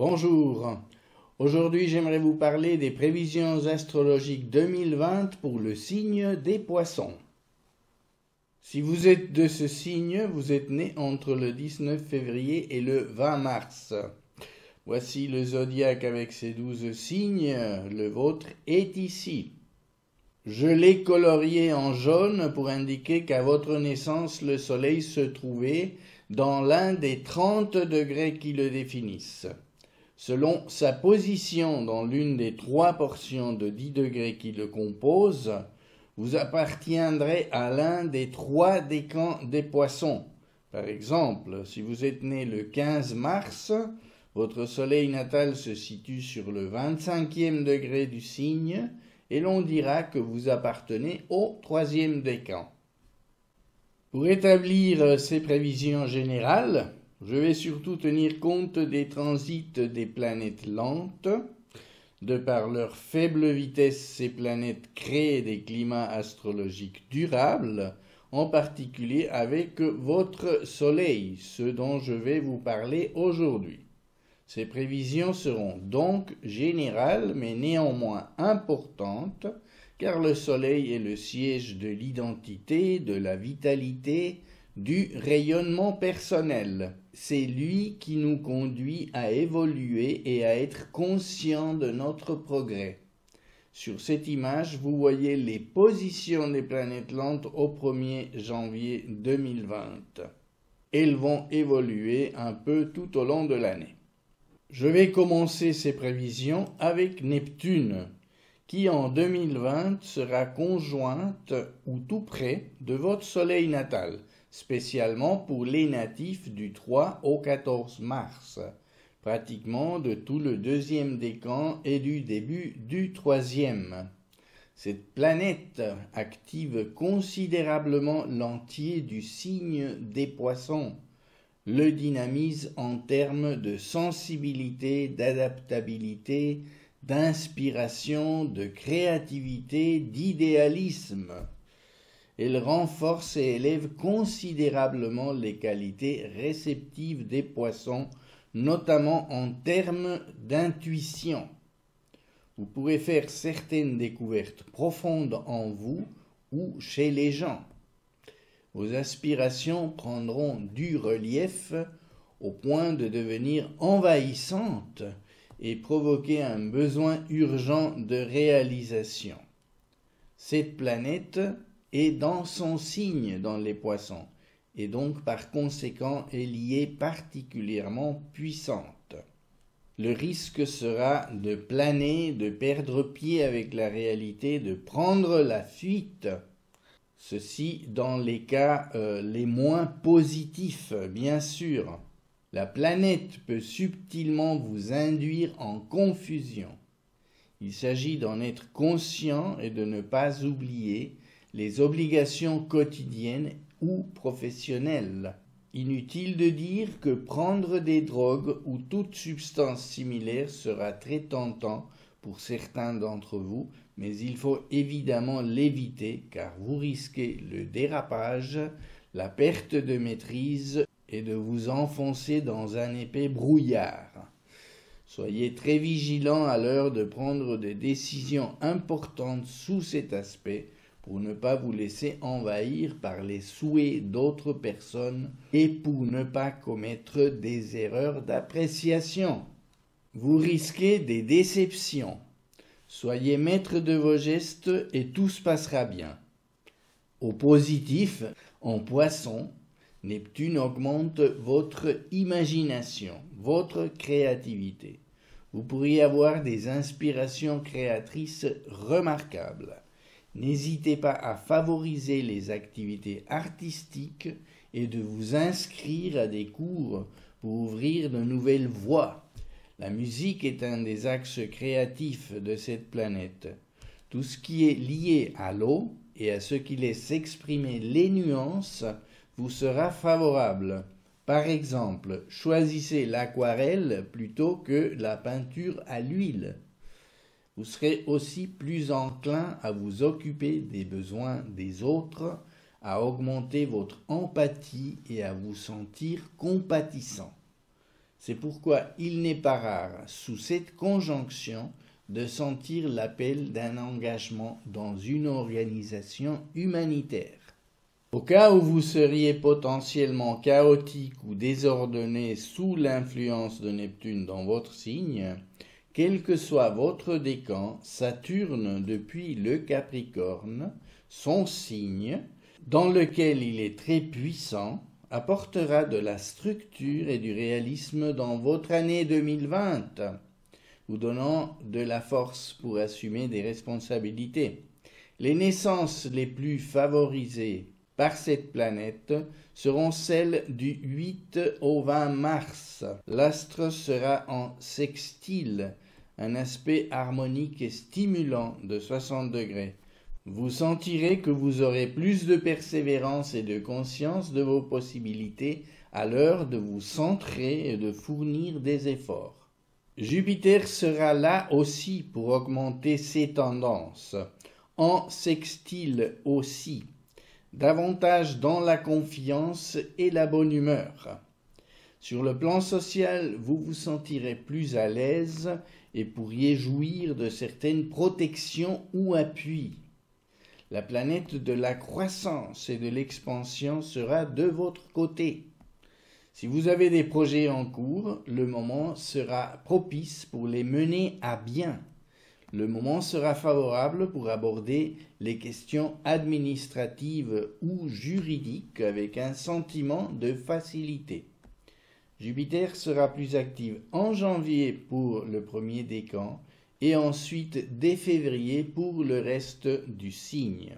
Bonjour, aujourd'hui j'aimerais vous parler des prévisions astrologiques 2020 pour le signe des Poissons. Si vous êtes de ce signe, vous êtes né entre le 19 février et le 20 mars. Voici le zodiaque avec ses 12 signes, le vôtre est ici. Je l'ai colorié en jaune pour indiquer qu'à votre naissance, le soleil se trouvait dans l'un des 30 degrés qui le définissent. Selon sa position dans l'une des 3 portions de 10 degrés qui le composent, vous appartiendrez à l'un des 3 décans des Poissons. Par exemple, si vous êtes né le 15 mars, votre soleil natal se situe sur le 25e degré du signe et l'on dira que vous appartenez au 3e décan. Pour établir ces prévisions générales, je vais surtout tenir compte des transits des planètes lentes. De par leur faible vitesse, ces planètes créent des climats astrologiques durables, en particulier avec votre Soleil, ce dont je vais vous parler aujourd'hui. Ces prévisions seront donc générales, mais néanmoins importantes, car le Soleil est le siège de l'identité, de la vitalité, du rayonnement personnel. C'est lui qui nous conduit à évoluer et à être conscients de notre progrès. Sur cette image, vous voyez les positions des planètes lentes au 1er janvier 2020. Elles vont évoluer un peu tout au long de l'année. Je vais commencer ces prévisions avec Neptune, qui en 2020 sera conjointe ou tout près de votre soleil natal, spécialement pour les natifs du 3 au 14 mars, pratiquement de tout le 2e décan et du début du 3e. Cette planète active considérablement l'entier du signe des Poissons, le dynamise en termes de sensibilité, d'adaptabilité, d'inspiration, de créativité, d'idéalisme. Elle renforce et élève considérablement les qualités réceptives des Poissons, notamment en termes d'intuition. Vous pourrez faire certaines découvertes profondes en vous ou chez les gens. Vos aspirations prendront du relief au point de devenir envahissantes et provoquer un besoin urgent de réalisation. Cette planète est dans son signe dans les Poissons, et donc par conséquent elle y est particulièrement puissante. Le risque sera de planer, de perdre pied avec la réalité, de prendre la fuite. Ceci dans les cas les moins positifs, bien sûr. La planète peut subtilement vous induire en confusion. Il s'agit d'en être conscient et de ne pas oublier les obligations quotidiennes ou professionnelles. Inutile de dire que prendre des drogues ou toute substance similaire sera très tentant pour certains d'entre vous, mais il faut évidemment l'éviter car vous risquez le dérapage, la perte de maîtrise et de vous enfoncer dans un épais brouillard. Soyez très vigilants à l'heure de prendre des décisions importantes sous cet aspect pour ne pas vous laisser envahir par les souhaits d'autres personnes et pour ne pas commettre des erreurs d'appréciation. Vous risquez des déceptions. Soyez maître de vos gestes et tout se passera bien. Au positif, en Poisson, Neptune augmente votre imagination, votre créativité. Vous pourriez avoir des inspirations créatrices remarquables. N'hésitez pas à favoriser les activités artistiques et de vous inscrire à des cours pour ouvrir de nouvelles voies. La musique est un des axes créatifs de cette planète. Tout ce qui est lié à l'eau et à ce qui laisse exprimer les nuances vous sera favorable. Par exemple, choisissez l'aquarelle plutôt que la peinture à l'huile. Vous serez aussi plus enclin à vous occuper des besoins des autres, à augmenter votre empathie et à vous sentir compatissant. C'est pourquoi il n'est pas rare, sous cette conjonction, de sentir l'appel d'un engagement dans une organisation humanitaire. Au cas où vous seriez potentiellement chaotique ou désordonné sous l'influence de Neptune dans votre signe, quel que soit votre décan, Saturne depuis le Capricorne, son signe, dans lequel il est très puissant, apportera de la structure et du réalisme dans votre année 2020, vous donnant de la force pour assumer des responsabilités. Les naissances les plus favorisées par cette planète seront celles du 8 au 20 mars. L'astre sera en sextile, un aspect harmonique et stimulant de 60 degrés. Vous sentirez que vous aurez plus de persévérance et de conscience de vos possibilités à l'heure de vous centrer et de fournir des efforts. Jupiter sera là aussi pour augmenter ses tendances, en sextile aussi, davantage dans la confiance et la bonne humeur. Sur le plan social, vous vous sentirez plus à l'aise et pourriez jouir de certaines protections ou appuis. La planète de la croissance et de l'expansion sera de votre côté. Si vous avez des projets en cours, le moment sera propice pour les mener à bien. Le moment sera favorable pour aborder les questions administratives ou juridiques avec un sentiment de facilité. Jupiter sera plus actif en janvier pour le premier décan et ensuite dès février pour le reste du signe.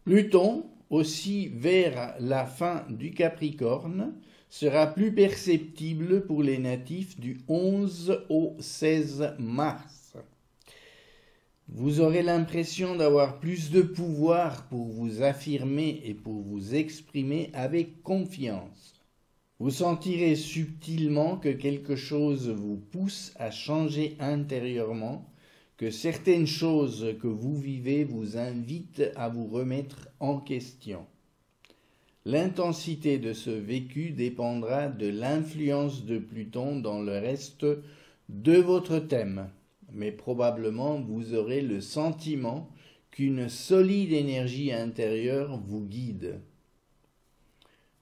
Pluton, aussi vers la fin du Capricorne, sera plus perceptible pour les natifs du 11 au 16 mars. Vous aurez l'impression d'avoir plus de pouvoir pour vous affirmer et pour vous exprimer avec confiance. Vous sentirez subtilement que quelque chose vous pousse à changer intérieurement, que certaines choses que vous vivez vous invitent à vous remettre en question. L'intensité de ce vécu dépendra de l'influence de Pluton dans le reste de votre thème, mais probablement vous aurez le sentiment qu'une solide énergie intérieure vous guide.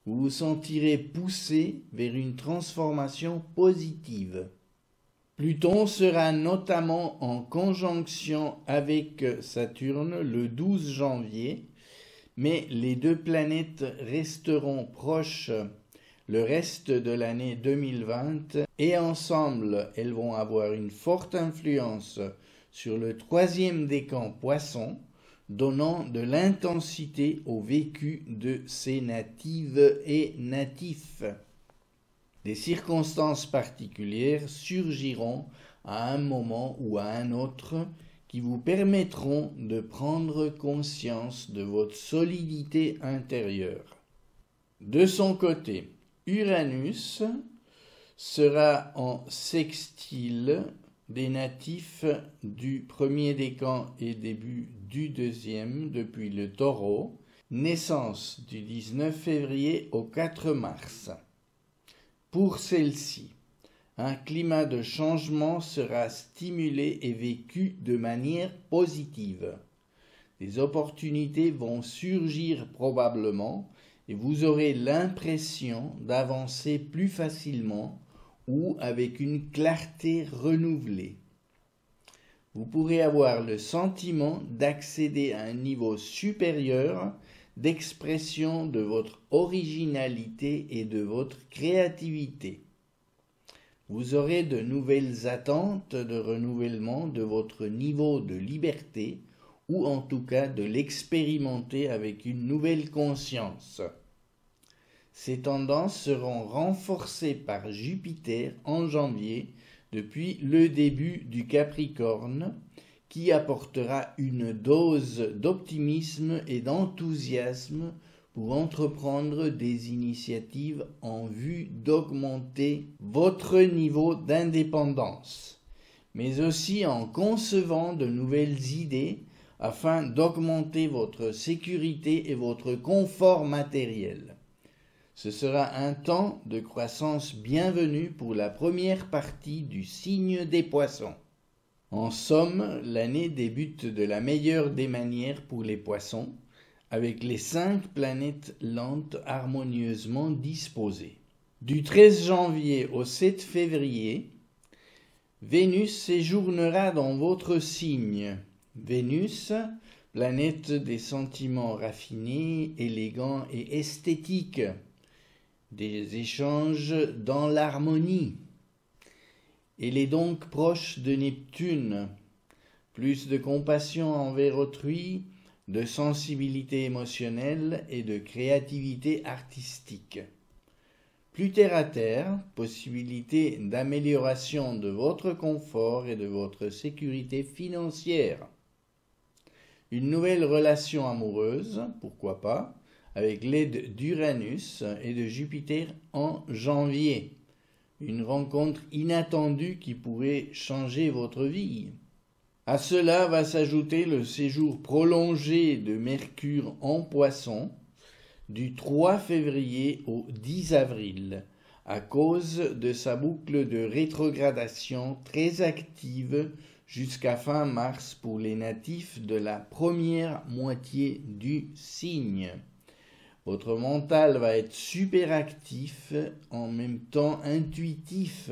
Vous vous sentirez poussé vers une transformation positive. Pluton sera notamment en conjonction avec Saturne le 12 janvier, mais les deux planètes resteront proches le reste de l'année 2020 et ensemble elles vont avoir une forte influence sur le troisième décan Poisson, donnant de l'intensité au vécu de ces natives et natifs. Des circonstances particulières surgiront à un moment ou à un autre qui vous permettront de prendre conscience de votre solidité intérieure. De son côté, Uranus sera en sextile des natifs du premier décan et début du deuxième depuis le Taureau, naissance du 19 février au 4 mars. Pour celle-ci, un climat de changement sera stimulé et vécu de manière positive. Des opportunités vont surgir probablement et vous aurez l'impression d'avancer plus facilement ou avec une clarté renouvelée. Vous pourrez avoir le sentiment d'accéder à un niveau supérieur d'expression de votre originalité et de votre créativité. Vous aurez de nouvelles attentes de renouvellement de votre niveau de liberté ou en tout cas de l'expérimenter avec une nouvelle conscience. Ces tendances seront renforcées par Jupiter en janvier depuis le début du Capricorne qui apportera une dose d'optimisme et d'enthousiasme pour entreprendre des initiatives en vue d'augmenter votre niveau d'indépendance, mais aussi en concevant de nouvelles idées afin d'augmenter votre sécurité et votre confort matériel. Ce sera un temps de croissance bienvenu pour la première partie du signe des Poissons. En somme, l'année débute de la meilleure des manières pour les Poissons, avec les 5 planètes lentes harmonieusement disposées. Du 13 janvier au 7 février, Vénus séjournera dans votre signe. Vénus, planète des sentiments raffinés, élégants et esthétiques, des échanges dans l'harmonie. Elle est donc proche de Neptune, plus de compassion envers autrui, de sensibilité émotionnelle et de créativité artistique. Plus terre à terre, possibilité d'amélioration de votre confort et de votre sécurité financière. Une nouvelle relation amoureuse, pourquoi pas, avec l'aide d'Uranus et de Jupiter en janvier. Une rencontre inattendue qui pourrait changer votre vie. À cela va s'ajouter le séjour prolongé de Mercure en Poisson du 3 février au 10 avril, à cause de sa boucle de rétrogradation très active jusqu'à fin mars pour les natifs de la première moitié du signe. Votre mental va être super actif, en même temps intuitif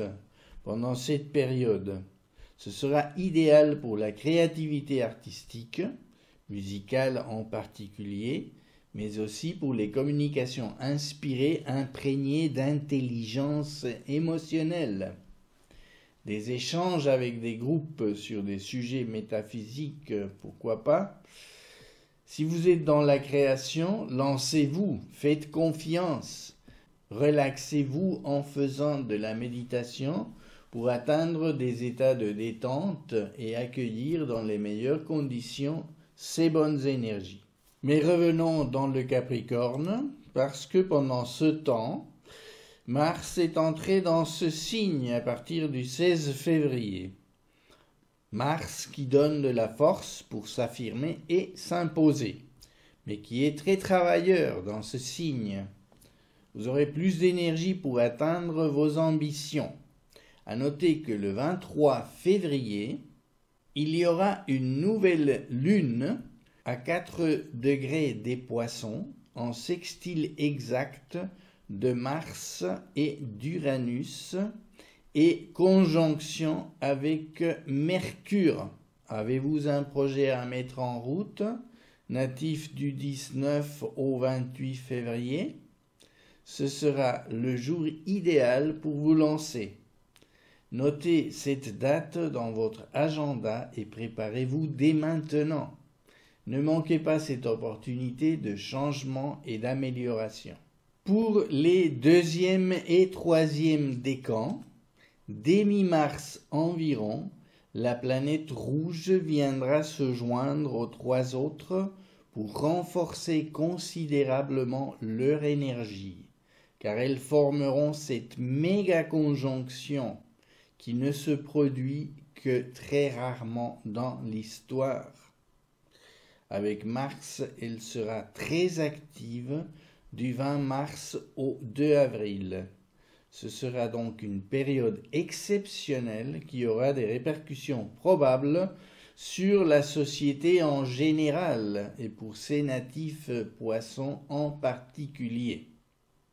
pendant cette période. Ce sera idéal pour la créativité artistique, musicale en particulier, mais aussi pour les communications inspirées, imprégnées d'intelligence émotionnelle. Des échanges avec des groupes sur des sujets métaphysiques, pourquoi pas. Si vous êtes dans la création, lancez-vous, faites confiance, relaxez-vous en faisant de la méditation pour atteindre des états de détente et accueillir dans les meilleures conditions ces bonnes énergies. Mais revenons dans le Capricorne, parce que pendant ce temps, Mars est entré dans ce signe à partir du 16 février. Mars qui donne de la force pour s'affirmer et s'imposer, mais qui est très travailleur dans ce signe. Vous aurez plus d'énergie pour atteindre vos ambitions. À noter que le 23 février, il y aura une nouvelle lune à 4 degrés des Poissons, en sextile exact de Mars et d'Uranus, et conjonction avec Mercure. Avez-vous un projet à mettre en route, natif du 19 au 28 février? Ce sera le jour idéal pour vous lancer. Notez cette date dans votre agenda et préparez-vous dès maintenant. Ne manquez pas cette opportunité de changement et d'amélioration. Pour les 2e et 3e décans, dès mi-mars environ, la planète rouge viendra se joindre aux 3 autres pour renforcer considérablement leur énergie, car elles formeront cette méga conjonction qui ne se produit que très rarement dans l'histoire. Avec Mars, elle sera très active du 20 mars au 2 avril. Ce sera donc une période exceptionnelle qui aura des répercussions probables sur la société en général et pour ces natifs poissons en particulier.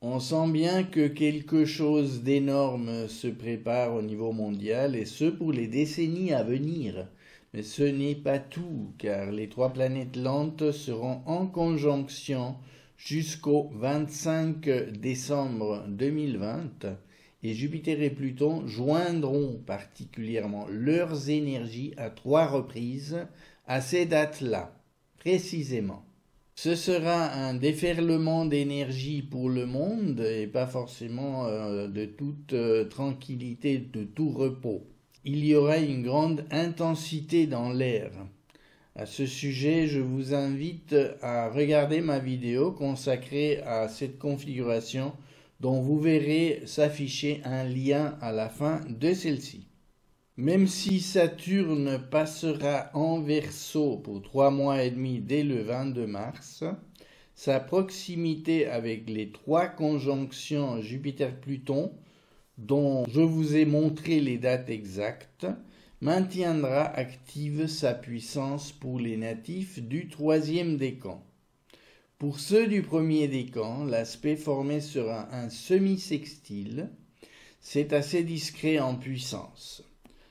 On sent bien que quelque chose d'énorme se prépare au niveau mondial et ce pour les décennies à venir. Mais ce n'est pas tout, car les 3 planètes lentes seront en conjonction jusqu'au 25 décembre 2020 et Jupiter et Pluton joindront particulièrement leurs énergies à 3 reprises à ces dates-là, précisément. Ce sera un déferlement d'énergie pour le monde et pas forcément de toute tranquillité, de tout repos. Il y aura une grande intensité dans l'air. À ce sujet, je vous invite à regarder ma vidéo consacrée à cette configuration dont vous verrez s'afficher un lien à la fin de celle-ci. Même si Saturne passera en Verseau pour 3 mois et demi dès le 22 mars, sa proximité avec les 3 conjonctions Jupiter-Pluton, dont je vous ai montré les dates exactes, maintiendra active sa puissance pour les natifs du 3e décan. Pour ceux du 1er décan, l'aspect formé sera un semi-sextile. C'est assez discret en puissance.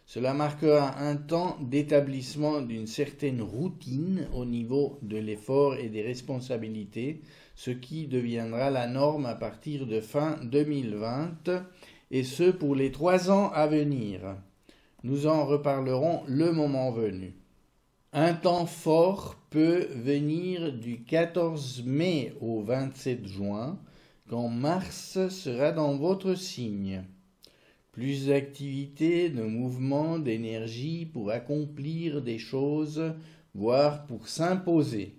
Cela marquera un temps d'établissement d'une certaine routine au niveau de l'effort et des responsabilités, ce qui deviendra la norme à partir de fin 2020, et ce pour les 3 ans à venir. Nous en reparlerons le moment venu. Un temps fort peut venir du 14 mai au 27 juin, quand Mars sera dans votre signe. Plus d'activité, de mouvement, d'énergie pour accomplir des choses, voire pour s'imposer,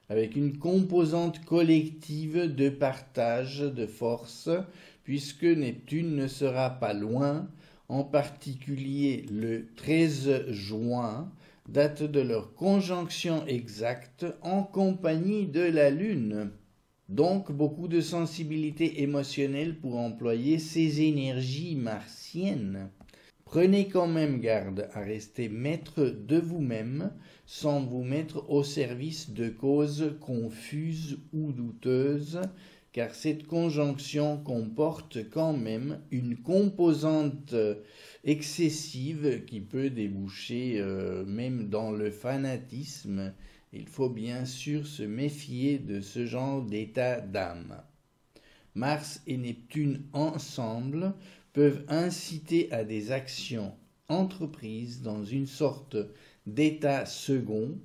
avec une composante collective de partage de force, puisque Neptune ne sera pas loin, en particulier le 13 juin, date de leur conjonction exacte en compagnie de la Lune. Donc beaucoup de sensibilité émotionnelle pour employer ces énergies martiennes. Prenez quand même garde à rester maître de vous-même sans vous mettre au service de causes confuses ou douteuses, car cette conjonction comporte quand même une composante excessive qui peut déboucher même dans le fanatisme. Il faut bien sûr se méfier de ce genre d'état d'âme. Mars et Neptune ensemble peuvent inciter à des actions entreprises dans une sorte d'état second.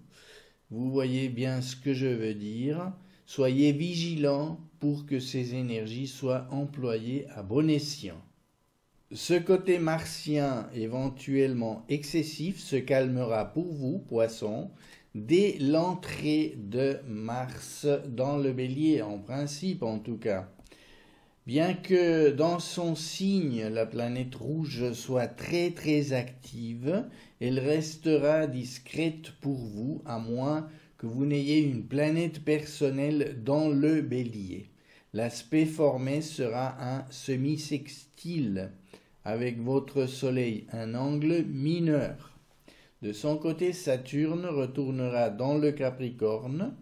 Vous voyez bien ce que je veux dire. Soyez vigilants pour que ces énergies soient employées à bon escient. Ce côté martien éventuellement excessif se calmera pour vous, Poissons, dès l'entrée de Mars dans le Bélier, en principe en tout cas. Bien que dans son signe la planète rouge soit très très active, elle restera discrète pour vous, à moins que vous n'ayez une planète personnelle dans le Bélier. L'aspect formé sera un semi-sextile avec votre Soleil, un angle mineur. De son côté, Saturne retournera dans le Capricorne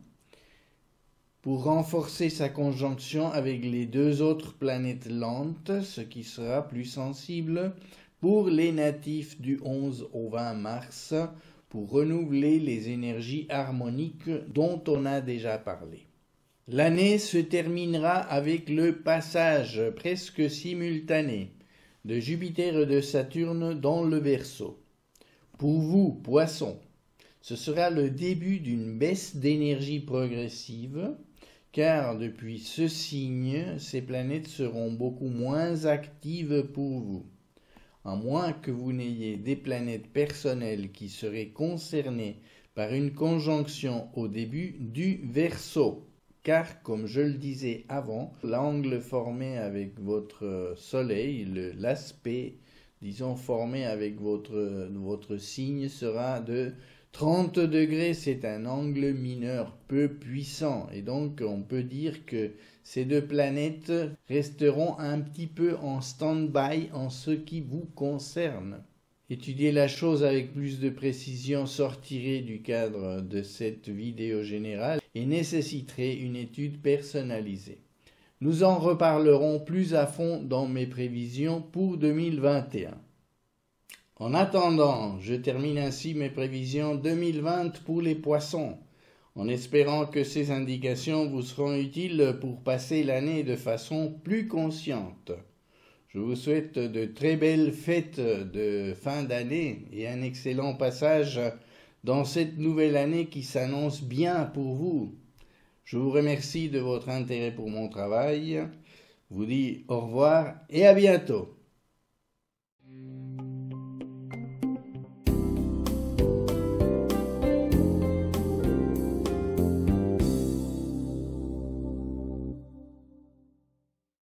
pour renforcer sa conjonction avec les 2 autres planètes lentes, ce qui sera plus sensible pour les natifs du 11 au 20 mars, pour renouveler les énergies harmoniques dont on a déjà parlé. L'année se terminera avec le passage presque simultané de Jupiter et de Saturne dans le Verseau. Pour vous, Poissons, ce sera le début d'une baisse d'énergie progressive, car depuis ce signe, ces planètes seront beaucoup moins actives pour vous, à moins que vous n'ayez des planètes personnelles qui seraient concernées par une conjonction au début du Verseau. Car, comme je le disais avant, l'angle formé avec votre Soleil, l'aspect, disons, formé avec votre signe sera de 30 degrés. C'est un angle mineur peu puissant. Et donc, on peut dire que ces 2 planètes resteront un petit peu en stand-by en ce qui vous concerne. Étudier la chose avec plus de précision sortirait du cadre de cette vidéo générale et nécessiterait une étude personnalisée. Nous en reparlerons plus à fond dans mes prévisions pour 2021. En attendant, je termine ainsi mes prévisions 2020 pour les Poissons, en espérant que ces indications vous seront utiles pour passer l'année de façon plus consciente. Je vous souhaite de très belles fêtes de fin d'année et un excellent passage dans cette nouvelle année qui s'annonce bien pour vous. Je vous remercie de votre intérêt pour mon travail, vous dis au revoir et à bientôt.